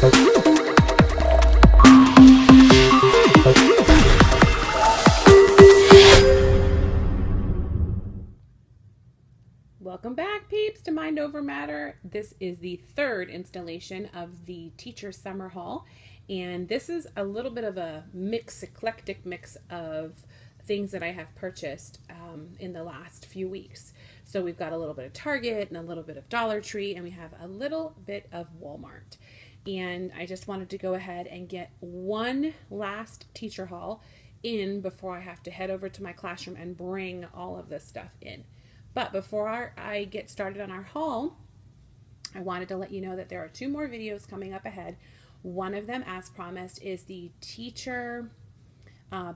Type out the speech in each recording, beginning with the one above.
Welcome back, peeps, to Mind Over Matter. This is the third installation of the Teacher Summer Haul, and this is a little bit of a eclectic mix of things that I have purchased in the last few weeks. So we've got a little bit of Target and a little bit of Dollar Tree, and we have a little bit of Walmart. And I just wanted to go ahead and get one last teacher haul in before I have to head over to my classroom and bring all of this stuff in. But before I get started on our haul, I wanted to let you know that there are two more videos coming up ahead. One of them, as promised, is the teacher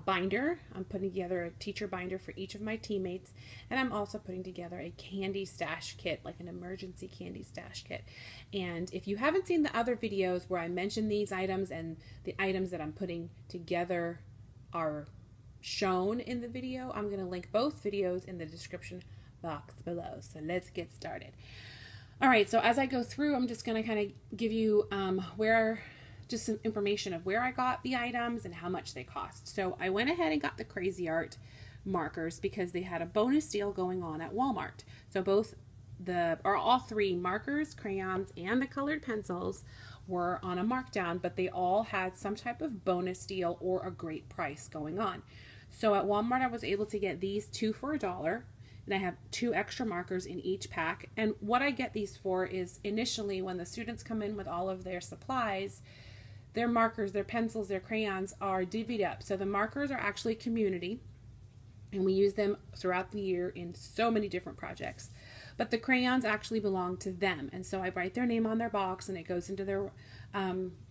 binder. I'm putting together a teacher binder for each of my teammates, and I'm also putting together a candy stash kit, like an emergency candy stash kit. And if you haven't seen the other videos where I mention these items and the items that I'm putting together are shown in the video, I'm going to link both videos in the description box below. So let's get started. All right, so as I go through, I'm just going to kind of give you just some information of where I got the items and how much they cost. So I went ahead and got the Crazy Art markers because they had a bonus deal going on at Walmart. So all three markers, crayons, and the colored pencils were on a markdown, but they all had some type of bonus deal or a great price going on. So at Walmart, I was able to get these two for $1. And I have 2 extra markers in each pack. And what I get these for is initially when the students come in with all of their supplies, their markers, their pencils, their crayons are divvied up. So the markers are actually community, and we use them throughout the year in so many different projects. But the crayons actually belong to them. And so I write their name on their box, and it goes into their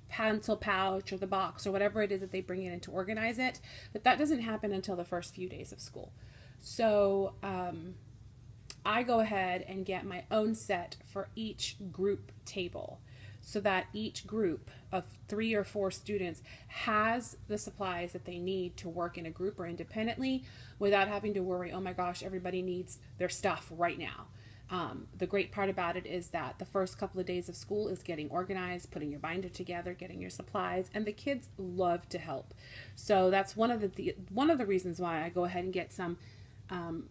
pencil pouch or the box or whatever it is that they bring in to organize it. But that doesn't happen until the first few days of school. So I go ahead and get my own set for each group table so that each group of 3 or 4 students has the supplies that they need to work in a group or independently without having to worry, oh my gosh, everybody needs their stuff right now. The great part about it is that the first couple of days of school is getting organized, putting your binder together, getting your supplies, and the kids love to help. So that's one of the reasons why I go ahead and get some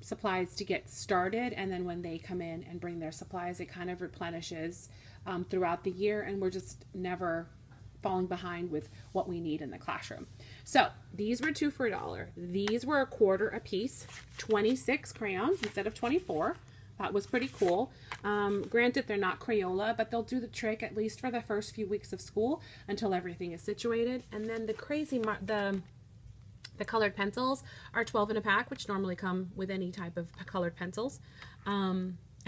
supplies to get started, and then when they come in and bring their supplies, it kind of replenishes throughout the year, and we're just never falling behind with what we need in the classroom. So these were 2 for $1. These were $1 a piece, 26 crayons instead of 24. That was pretty cool. Granted, they're not Crayola, but they'll do the trick at least for the first few weeks of school until everything is situated. And then the colored pencils are 12 in a pack, which normally come with any type of colored pencils.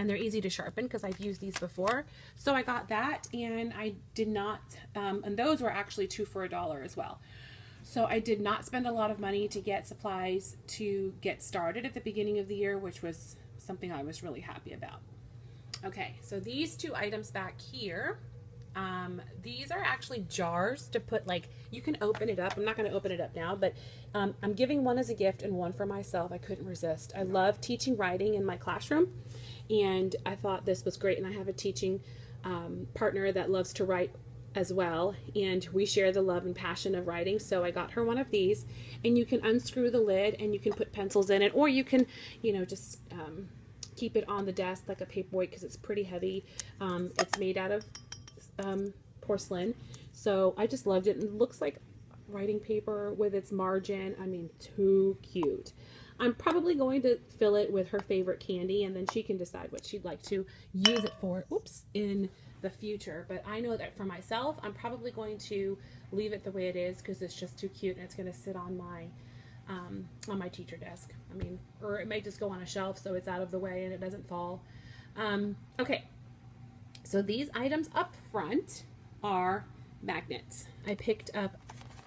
And they're easy to sharpen because I've used these before. So I got that, and I did not, and those were actually 2 for $1 as well. So I did not spend a lot of money to get supplies to get started at the beginning of the year, which was something I was really happy about. Okay, so these 2 items back here, these are actually jars to put, like, you can open it up. I'm not going to open it up now, but I'm giving one as a gift and one for myself. I couldn't resist. I love teaching writing in my classroom, and I thought this was great. And I have a teaching partner that loves to write as well, and we share the love and passion of writing. So I got her one of these, and you can unscrew the lid and you can put pencils in it, or you can, you know, just keep it on the desk like a paperweight because it's pretty heavy. It's made out of porcelain, so I just loved it. It looks like writing paper with its margin. I mean, too cute. I'm probably going to fill it with her favorite candy, and then she can decide what she'd like to use it for, in the future. But I know that for myself, I'm probably going to leave it the way it is because it's just too cute, and it's going to sit on my teacher desk. I mean, or it may just go on a shelf so it's out of the way and it doesn't fall. Okay, so these items up front are magnets. I picked up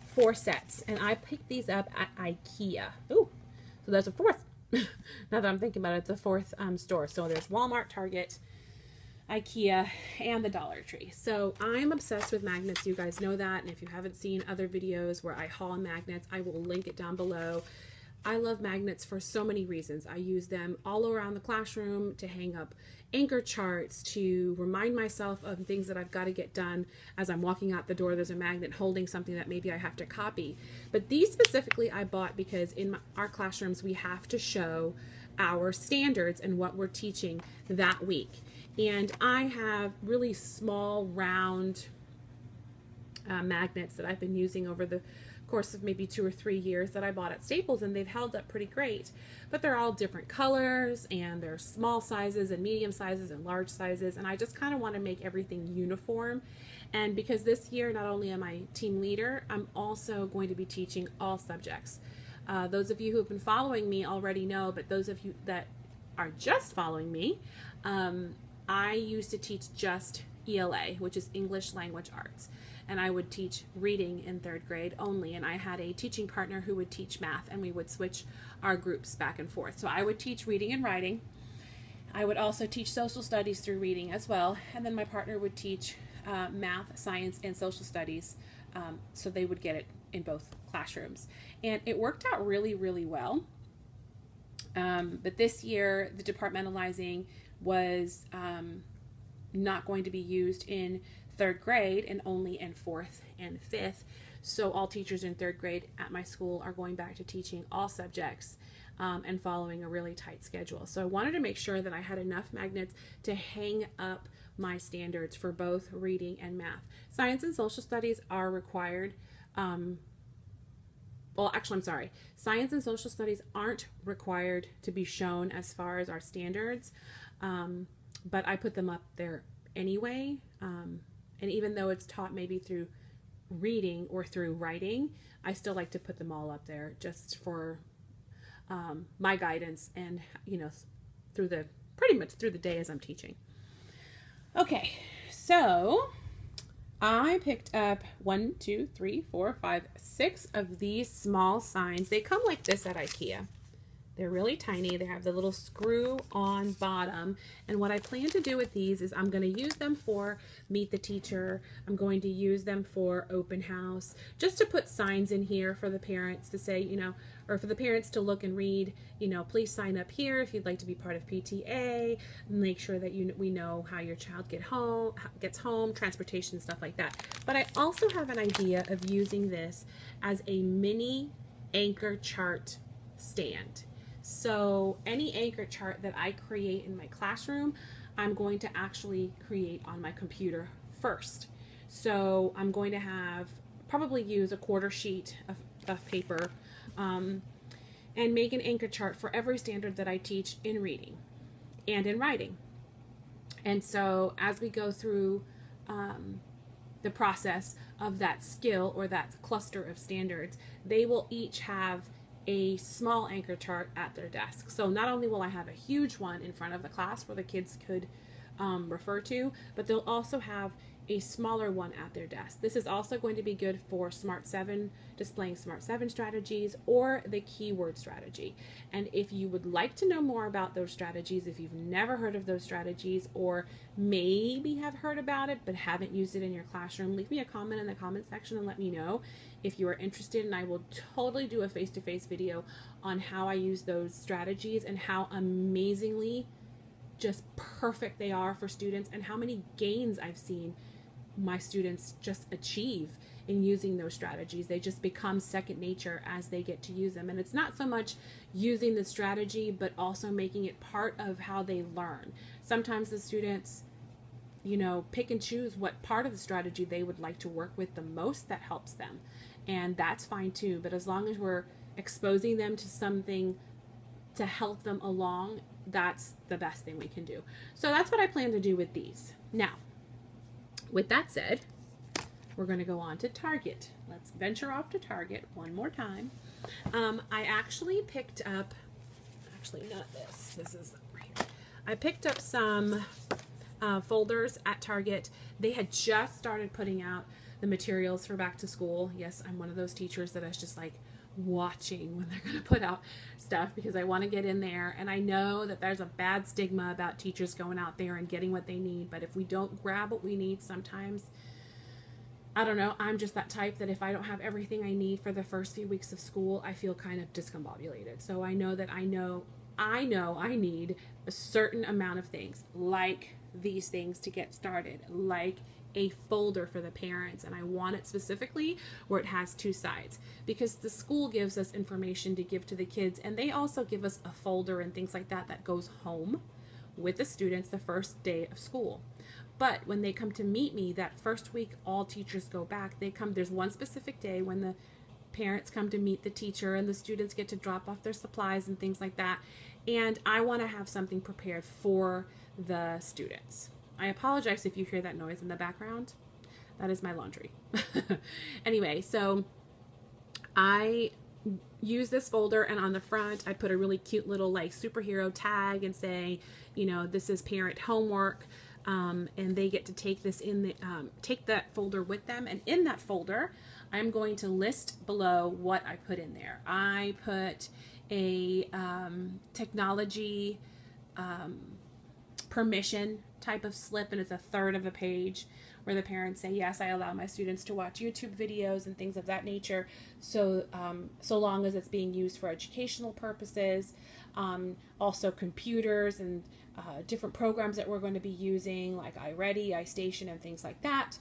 4 sets, and I picked these up at IKEA. Ooh, so there's a 4th. Now that I'm thinking about it, it's a 4th store. So there's Walmart, Target, IKEA, and the Dollar Tree. So I'm obsessed with magnets. You guys know that. And if you haven't seen other videos where I haul magnets, I will link it down below. I love magnets for so many reasons. I use them all around the classroom to hang up anchor charts, to remind myself of things that I've got to get done. As I'm walking out the door, there's a magnet holding something that maybe I have to copy. But these specifically I bought because in our classrooms we have to show our standards and what we're teaching that week. And I have really small, round magnets that I've been using over the course of maybe 2 or 3 years that I bought at Staples, and they've held up pretty great. But they're all different colors, and they're small sizes and medium sizes and large sizes, and I just kind of want to make everything uniform. And because this year not only am I team leader, I'm also going to be teaching all subjects. Those of you who have been following me already know, but those of you that are just following me, I used to teach just ELA, which is English Language Arts. And I would teach reading in 3rd grade only. And I had a teaching partner who would teach math, and we would switch our groups back and forth. So I would teach reading and writing. I would also teach social studies through reading as well. And then my partner would teach math, science, and social studies. So they would get it in both classrooms. And it worked out really, really well. But this year, the departmentalizing was not going to be used in 3rd grade and only in 4th and 5th. So all teachers in 3rd grade at my school are going back to teaching all subjects and following a really tight schedule. So I wanted to make sure that I had enough magnets to hang up my standards for both reading and math. Science and social studies are required. Well, actually, I'm sorry. Science and social studies aren't required to be shown as far as our standards, but I put them up there anyway. And even though it's taught maybe through reading or through writing, I still like to put them all up there just for my guidance and, you know, through the pretty much through the day as I'm teaching. Okay, so I picked up 1, 2, 3, 4, 5, 6 of these small signs. They come like this at IKEA. They're really tiny. They have the little screw on bottom. And what I plan to do with these is I'm going to use them for Meet the Teacher. I'm going to use them for Open House, just to put signs in here for the parents to say, you know, or for the parents to look and read, you know, please sign up here if you'd like to be part of PTA. Make sure that we know how your child gets home, transportation, stuff like that. But I also have an idea of using this as a mini anchor chart stand. So any anchor chart that I create in my classroom, I'm going to actually create on my computer first. So I'm going to probably use a quarter sheet of paper and make an anchor chart for every standard that I teach in reading and in writing. And so as we go through the process of that skill or that cluster of standards, they will each have a small anchor chart at their desk. So not only will I have a huge one in front of the class where the kids could refer to, but they'll also have a smaller one at their desk. This is also going to be good for Smart 7, displaying Smart 7 strategies or the keyword strategy. And if you would like to know more about those strategies, if you've never heard of those strategies or maybe have heard about it but haven't used it in your classroom, leave me a comment in the comment section and let me know if you are interested, and I will totally do a face-to-face video on how I use those strategies and how amazingly just perfect they are for students and how many gains I've seen my students just achieve in using those strategies. They just become second nature as they get to use them. And it's not so much using the strategy, but also making it part of how they learn. Sometimes the students, you know, pick and choose what part of the strategy they would like to work with the most that helps them. And that's fine too. But as long as we're exposing them to something to help them along, that's the best thing we can do. So that's what I plan to do with these. Now, with that said, we're going to go on to Target. Let's venture off to Target one more time. I actually picked up, actually not this, this is right here. I picked up some folders at Target. They had just started putting out the materials for back to school. Yes, I'm one of those teachers that is just like watching when they're going to put out stuff because I want to get in there. And I know that there's a bad stigma about teachers going out there and getting what they need, but if we don't grab what we need, sometimes I don't know. I'm just that type that if I don't have everything I need for the first few weeks of school, I feel kind of discombobulated. So I know that I need a certain amount of things, like these things to get started, like a folder for the parents, and I want it specifically where it has two sides, because the school gives us information to give to the kids, and they also give us a folder and things like that that goes home with the students the first day of school. But when they come to meet me that first week, all teachers go back. There's one specific day when the parents come to meet the teacher and the students get to drop off their supplies and things like that. And I want to have something prepared for the students. I apologize if you hear that noise in the background. That is my laundry. Anyway, so I use this folder, and on the front I put a really cute little like superhero tag and say, you know, this is parent homework. And they get to take this take that folder with them. And in that folder, I'm going to list below what I put in there. I put a technology permission type of slip, and it's a third of a page, where the parents say, yes, I allow my students to watch YouTube videos and things of that nature, so long as it's being used for educational purposes. Also computers and different programs that we're going to be using, like iReady, iStation, and things like that.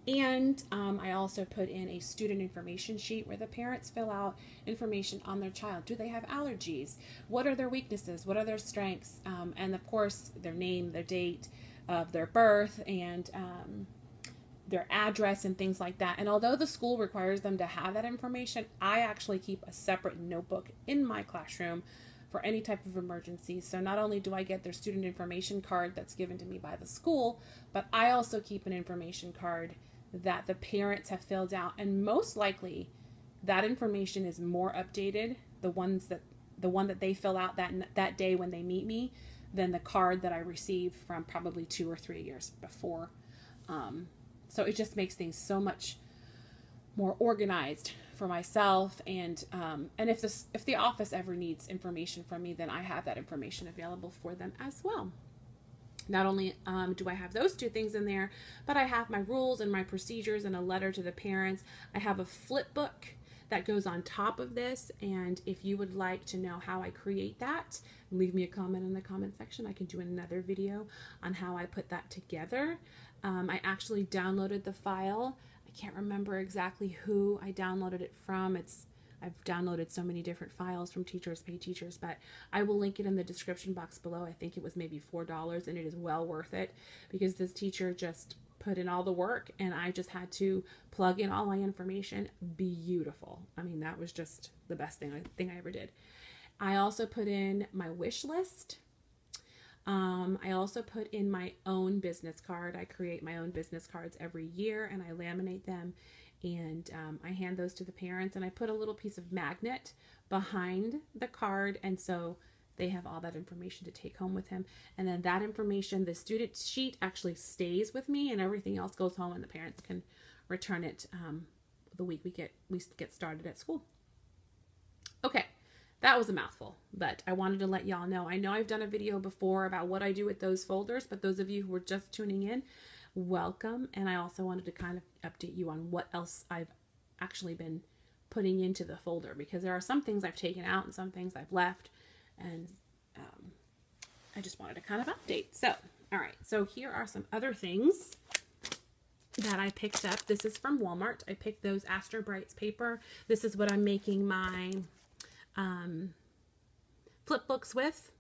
And I also put in a student information sheet where the parents fill out information on their child. Do they have allergies? What are their weaknesses? What are their strengths? And of course, their name, their date of their birth, and their address and things like that. And although the school requires them to have that information, I actually keep a separate notebook in my classroom for any type of emergency. So not only do I get their student information card that's given to me by the school, but I also keep an information card that the parents have filled out, and most likely that information is more updated, the one that they fill out that day when they meet me, than the card that I received from probably 2 or 3 years before. So it just makes things so much more organized for myself, and if the office ever needs information from me, then I have that information available for them as well. Not only do I have those two things in there, but I have my rules and my procedures and a letter to the parents. I have a flip book that goes on top of this, and if you would like to know how I create that, leave me a comment in the comment section. I can do another video on how I put that together. I actually downloaded the file. I can't remember exactly who I downloaded it from. I've downloaded so many different files from Teachers Pay Teachers, but I will link it in the description box below. I think it was maybe $4, and it is well worth it, because this teacher just put in all the work, and I just had to plug in all my information. Beautiful. I mean, that was just the best thing I ever did. I also put in my wish list. I also put in my own business card. I create my own business cards every year, and I laminate them, and I hand those to the parents, and I put a little piece of magnet behind the card, and so they have all that information to take home with him. And then that information, the student sheet, actually stays with me, and everything else goes home, and the parents can return it the week we get started at school. Okay, that was a mouthful, but I wanted to let y'all know. I know I've done a video before about what I do with those folders, but those of you who were just tuning in, welcome. And I also wanted to kind of update you on what else I've actually been putting into the folder, because there are some things I've taken out and some things I've left, and I just wanted to kind of update. So, all right, so here are some other things that I picked up. This is from Walmart. I picked those Astro Brights paper. This is what I'm making my flip books with.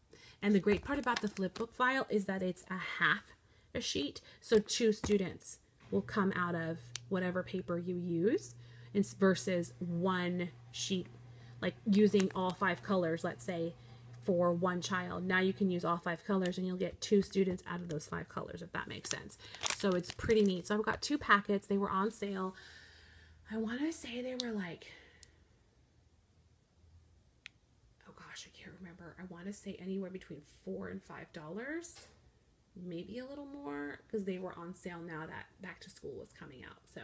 And the great part about the flip book file is that it's a sheet, so 2 students will come out of whatever paper you use, versus 1 sheet, like using all 5 colors, let's say, for 1 child. Now you can use all 5 colors, and you'll get 2 students out of those 5 colors, if that makes sense. So it's pretty neat. So I've got 2 packets. They were on sale. I want to say they were like, oh gosh, I can't remember. I want to say anywhere between $4 and $5. Maybe a little more, because they were on sale now that back to school was coming out. So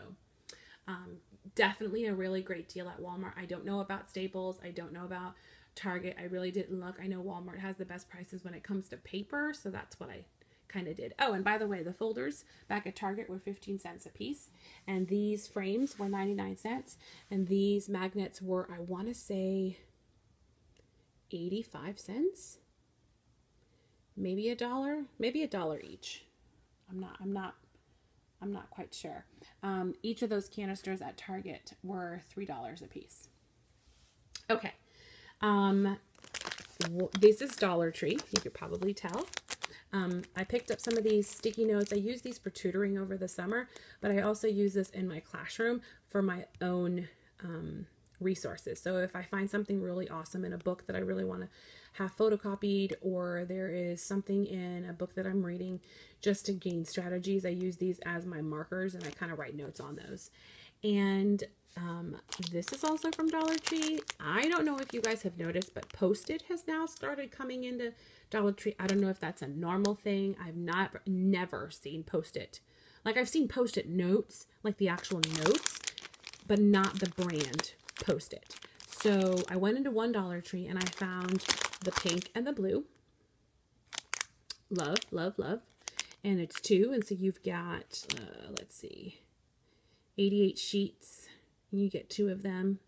definitely a really great deal at Walmart. I don't know about Staples. I don't know about Target. I really didn't look. I know Walmart has the best prices when it comes to paper, so that's what I kind of did. Oh, and by the way, the folders back at Target were 15 cents a piece, and these frames were 99 cents, and these magnets were, I want to say, 85 cents, maybe $1, maybe $1 each. I'm not quite sure. Each of those canisters at Target were $3 a piece. Okay. This is Dollar Tree. You could probably tell. I picked up some of these sticky notes. I use these for tutoring over the summer, but I also use this in my classroom for my own resources. So if I find something really awesome in a book that I really want to have photocopied, or there is something in a book that I'm reading just to gain strategies, I use these as my markers and I kind of write notes on those. And this is also from Dollar Tree. I don't know if you guys have noticed, but Post-it has now started coming into Dollar Tree. I don't know if that's a normal thing. I've never seen Post-it. Like, I've seen Post-it notes, like the actual notes, but not the brand Post-it. So I went into one Dollar Tree and I found the pink and the blue. Love, love, love. And it's 2. And so you've got, let's see, 88 sheets. You get 2 of them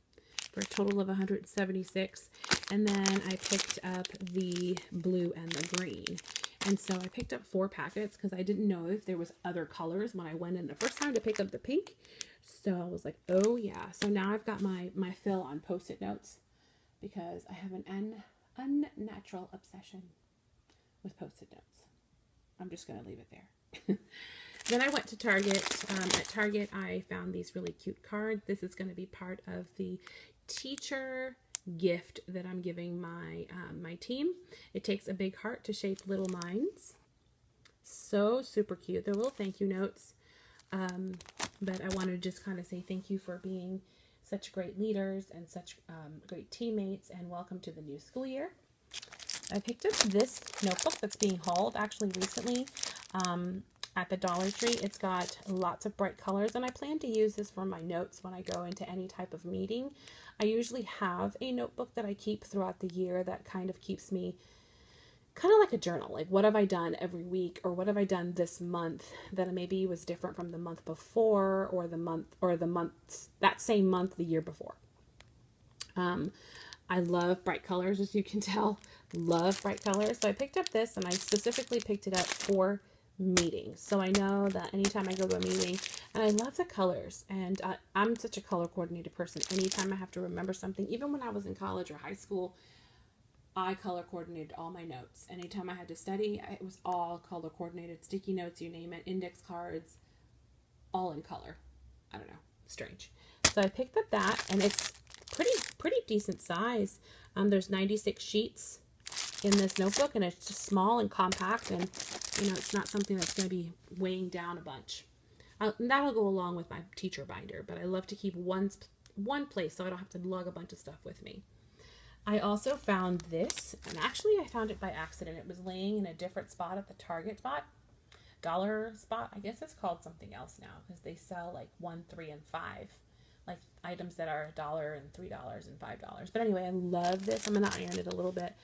for a total of 176. And then I picked up the blue and the green. And so I picked up 4 packets because I didn't know if there was other colors when I went in the first time to pick up the pink. So I was like, oh yeah. So now I've got my fill on Post-it notes because I have an unnatural obsession with Post-it notes. I'm just going to leave it there. Then I went to Target. At Target, I found these really cute cards. This is going to be part of the teacher gift that I'm giving my my team. It takes a big heart to shape little minds. So super cute. They're little thank you notes. But I wanted to just kind of say thank you for being such great leaders and such great teammates, and welcome to the new school year. I picked up this notebook that's being hauled actually recently at the Dollar Tree. It's got lots of bright colors, and I plan to use this for my notes when I go into any type of meeting. I usually have a notebook that I keep throughout the year that kind of keeps me kind of like a journal. Like, what have I done every week, or what have I done this month that maybe was different from the month before, or the month that same month the year before. I love bright colors, as you can tell. Love bright colors. So I picked up this, and I specifically picked it up for meetings. So I know that anytime I go to a meeting, and I love the colors, and I'm such a color coordinated person. Anytime I have to remember something, even when I was in college or high school, I color coordinated all my notes. Anytime I had to study, it was all color coordinated. Sticky notes, you name it, index cards, all in color. I don't know, strange. So I picked up that, and it's pretty decent size. There's 96 sheets in this notebook, and it's just small and compact, and you know, it's not something that's going to be weighing down a bunch. That'll go along with my teacher binder, but I love to keep one place so I don't have to lug a bunch of stuff with me. I also found this, and actually I found it by accident. It was laying in a different spot at the Target dollar spot. I guess it's called something else now because they sell like 1, 3, and 5, like items that are $1 and $3 and $5. But anyway, I love this. I'm gonna iron it a little bit,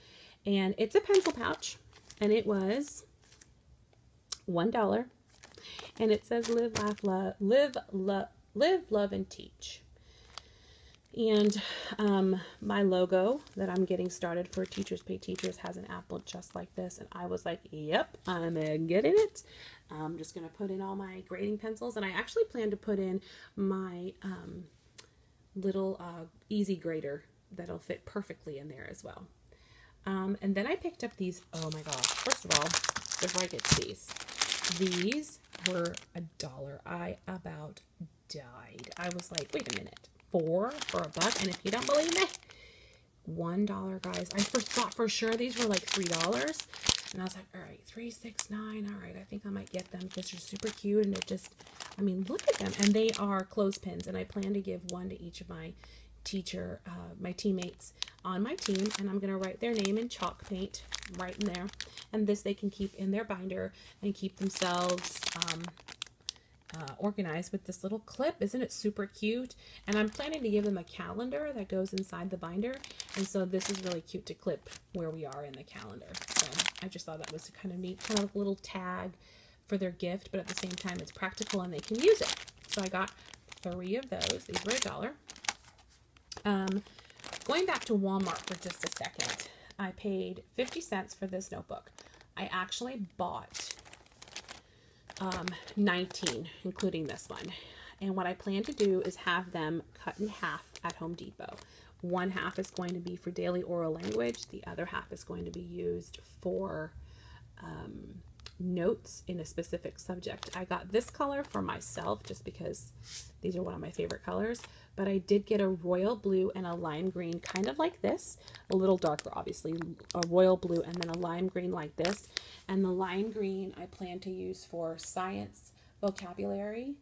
and it's a pencil pouch, and it was $1, and it says live, laugh, live, love, and teach. And my logo that I'm getting started for Teachers Pay Teachers has an apple just like this, and I was like, yep, I'm getting it. I'm just going to put in all my grading pencils, and I actually plan to put in my little easy grader that'll fit perfectly in there as well. And then I picked up these, oh my gosh, first of all, before I get to these were $1. I about died. I was like, wait a minute. 4 for $1, and if you don't believe me, $1, guys. I thought for sure these were like $3, and I was like, all right, $3, $6, $9. All right, I think I might get them because they're super cute, and they're just, I mean, look at them, and they are clothespins, and I plan to give one to each of my my teammates on my team, and I'm gonna write their name in chalk paint right in there, and this they can keep in their binder and keep themselves organized with this little clip. Isn't it super cute? And I'm planning to give them a calendar that goes inside the binder. And so this is really cute to clip where we are in the calendar. So I just thought that was kind of neat, kind of like a little tag for their gift, but at the same time it's practical and they can use it. So I got 3 of those. These were $1. Going back to Walmart for just a second, I paid 50 cents for this notebook. I actually bought 19, including this one. And what I plan to do is have them cut in half at Home Depot. One half is going to be for daily oral language. The other half is going to be used for notes in a specific subject. I got this color for myself just because these are one of my favorite colors, but I did get a royal blue and a lime green, kind of like this, a little darker obviously, a royal blue and then a lime green like this. And the lime green I plan to use for science, vocabulary,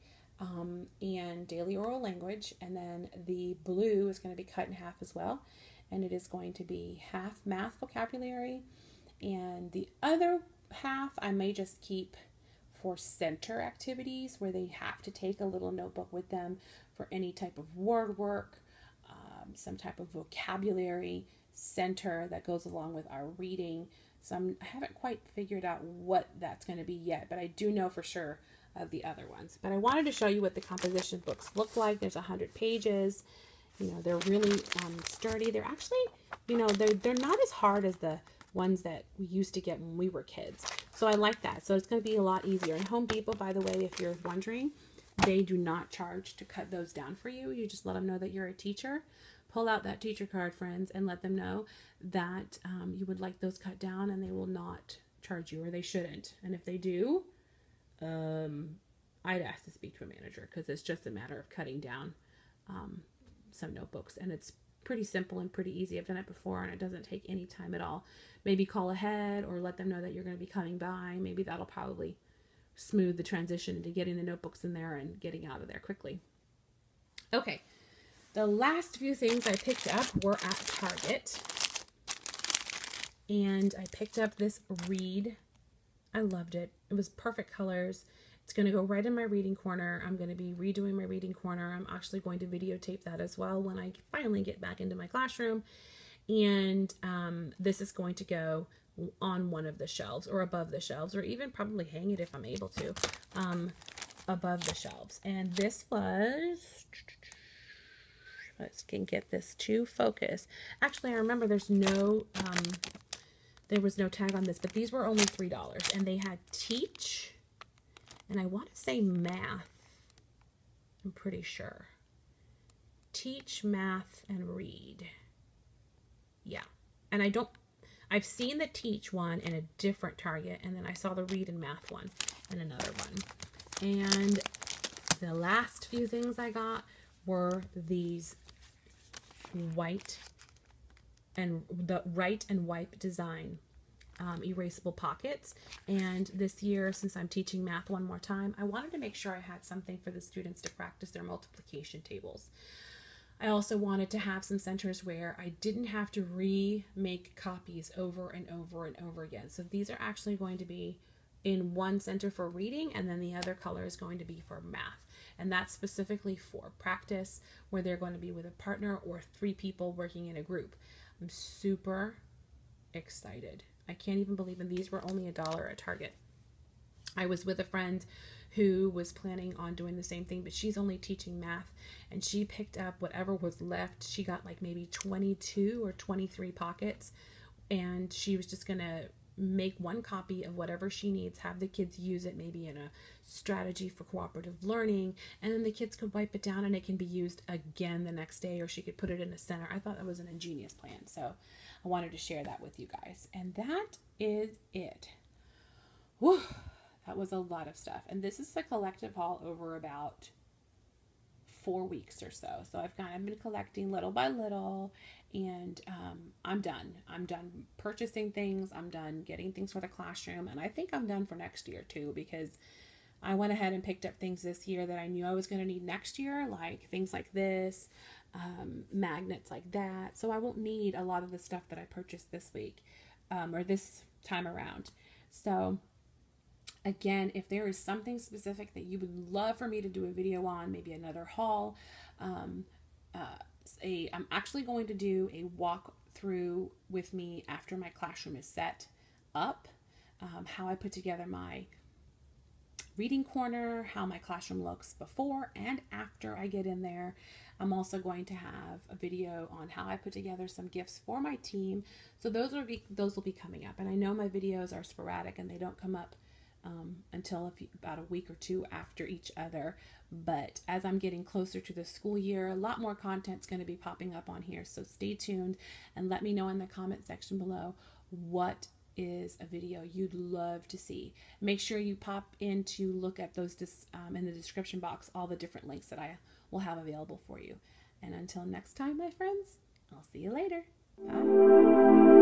and daily oral language. And then the blue is going to be cut in half as well, and it is going to be half math, vocabulary, and the other half I may just keep for center activities where they have to take a little notebook with them for any type of word work, some type of vocabulary center that goes along with our reading. So I haven't quite figured out what that's going to be yet, but I do know for sure of the other ones. But I wanted to show you what the composition books look like. There's 100 pages. You know, they're really sturdy. They're actually, you know, they're not as hard as the ones that we used to get when we were kids. So I like that. So it's going to be a lot easier. And Home Depot, by the way, if you're wondering, they do not charge to cut those down for you. You just let them know that you're a teacher. Pull out that teacher card, friends, and let them know that you would like those cut down, and they will not charge you, or they shouldn't. And if they do, I'd ask to speak to a manager, because it's just a matter of cutting down some notebooks, and it's pretty simple and pretty easy. I've done it before, and it doesn't take any time at all. Maybe call ahead or let them know that you're going to be coming by. Maybe that'll probably smooth the transition into getting the notebooks in there and getting out of there quickly. Okay, the last few things I picked up were at Target, and I picked up this reed. I loved it. It was perfect colors. It's going to go right in my reading corner. I'm going to be redoing my reading corner. I'm actually going to videotape that as well when I finally get back into my classroom. And this is going to go on one of the shelves or above the shelves, or even probably hang it if I'm able to, above the shelves. And this was, let's get this to focus. Actually, I remember there was no tag on this, but these were only $3, and they had teach, and I want to say math. I'm pretty sure. Teach, math, and read. Yeah. And I've seen the teach one in a different Target, and then I saw the read and math one in another one. And the last few things I got were these white and the Write and Wipe design erasable pockets. And this year, since I'm teaching math one more time, I wanted to make sure I had something for the students to practice their multiplication tables. I also wanted to have some centers where I didn't have to remake copies over and over and over again. So these are actually going to be in one center for reading, and then the other color is going to be for math. And that's specifically for practice, where they're going to be with a partner or 3 people working in a group. I'm super excited. I can't even believe it. These were only $1 at Target. I was with a friend who was planning on doing the same thing, but she's only teaching math, and she picked up whatever was left. She got like maybe 22 or 23 pockets, and she was just gonna make one copy of whatever she needs, have the kids use it maybe in a strategy for cooperative learning, and then the kids could wipe it down and it can be used again the next day, or she could put it in a center. I thought that was an ingenious plan, so I wanted to share that with you guys. And that is it. Whew, that was a lot of stuff. And this is a collective haul over about 4 weeks or so. So I've kind of been collecting little by little, and I'm done. I'm done purchasing things. I'm done getting things for the classroom. And I think I'm done for next year too, because I went ahead and picked up things this year that I knew I was going to need next year, like things like this, magnets like that. So I won't need a lot of the stuff that I purchased this week or this time around. So Again, if there is something specific that you would love for me to do a video on, maybe another haul, um, I'm actually going to do a walk through with me after my classroom is set up, how I put together my reading corner, how my classroom looks before and after I get in there. I'm also going to have a video on how I put together some gifts for my team. So those will be coming up. And I know my videos are sporadic and they don't come up until about a week or two after each other. But as I'm getting closer to the school year, a lot more content's going to be popping up on here. So stay tuned and let me know in the comment section below what is a video you'd love to see. Make sure you pop in to look at those in the description box, all the different links that I will have available for you. And until next time, my friends, I'll see you later. Bye.